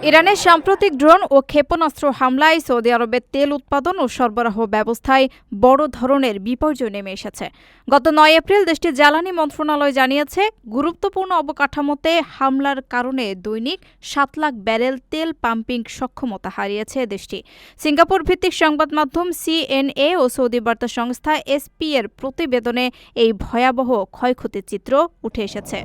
ইরানের সাম্প্রতিক ড্রোন ও ক্ষেপণাস্ত্র হামলায় সৌদি আরবের তেল উৎপাদন ও সরবরাহ ব্যবস্থায় বড় ধরনের বিপর্যয় নেমে এসেছে। গত ৯ এপ্রিল দেশটির জ্বালানি মন্ত্রণালয় জানিয়েছে, গুরুত্বপূর্ণ অবকাঠামোতে হামলার কারণে দৈনিক ৭ লাখ ব্যারেল তেল পাম্পিং সক্ষমতা হারিয়েছে দেশটি। সিঙ্গাপুর ভিত্তিক সংবাদ মাধ্যম সিএনএ ও সৌদি বার্তা সংস্থা এসপি এর প্রতিবেদনে এই ভয়াবহ ক্ষয়ক্ষতির চিত্র উঠে এসেছে।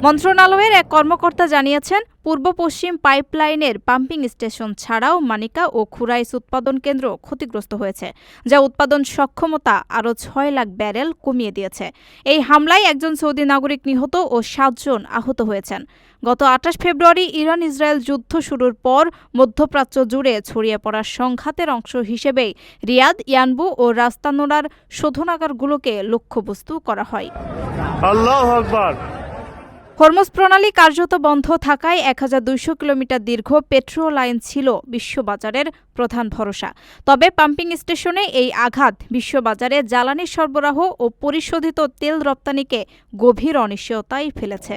মন্ত্রণালয়ের এক কর্মকর্তা জানিয়েছেন, পূর্ব পশ্চিম পাইপলাইনের পাম্পিং স্টেশন ছাড়াও মানিকা ও খুরাইস উৎপাদন কেন্দ্র ক্ষতিগ্রস্ত হয়েছে, যা উৎপাদন সক্ষমতা আরও ৬ লাখ ব্যারেল কমিয়ে দিয়েছে। এই হামলায় একজন সৌদি নাগরিক নিহত ও ৭ জন আহত হয়েছেন। গত ২৮ ফেব্রুয়ারি ইরান ইসরায়েল যুদ্ধ শুরুর পর মধ্যপ্রাচ্য জুড়ে ছড়িয়ে পড়া সংঘাতের অংশ হিসেবেই রিয়াদ, ইয়ানবু ও রাস্তানোরার শোধনাগারগুলোকে লক্ষ্যবস্তু করা হয়। আল্লাহু আকবার। হরমুজ প্রণালী কার্যত বন্ধ থাকায় ১২০০ কিলোমিটার দীর্ঘ পেট্রো লাইন ছিল বিশ্ববাজারের প্রধান ভরসা। তবে পাম্পিং স্টেশনে এই আঘাত বিশ্ববাজারে জ্বালানি সরবরাহ ও পরিশোধিত তেল রপ্তানিকে গভীর অনিশ্চয়তায় ফেলেছে।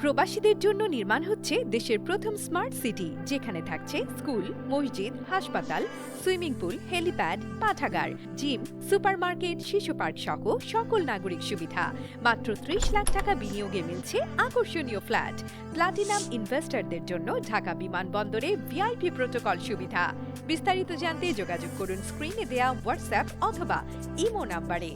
প্রবাসীদের জন্য নির্মাণ হচ্ছে দেশের প্রথম স্মার্ট সিটি, যেখানে থাকছে স্কুল, মসজিদ, হাসপাতাল, সুইমিং পুল, হেলিপ্যাড, পাঠাগার, জিম, সুপারমার্কেট, শিশু পার্ক সহ সকল নাগরিক সুবিধা। মাত্র ৩০ লাখ টাকা বিনিয়োগে মিলছে আকর্ষণীয় ফ্ল্যাট। প্লাটিনাম ইনভেস্টরদের জন্য ঢাকা বিমানবন্দরে ভিআইপি প্রোটোকল সুবিধা। বিস্তারিত জানতে যোগাযোগ করুন স্ক্রিনে দেয়া হোয়াটসঅ্যাপ অথবা ইমো নাম্বারে।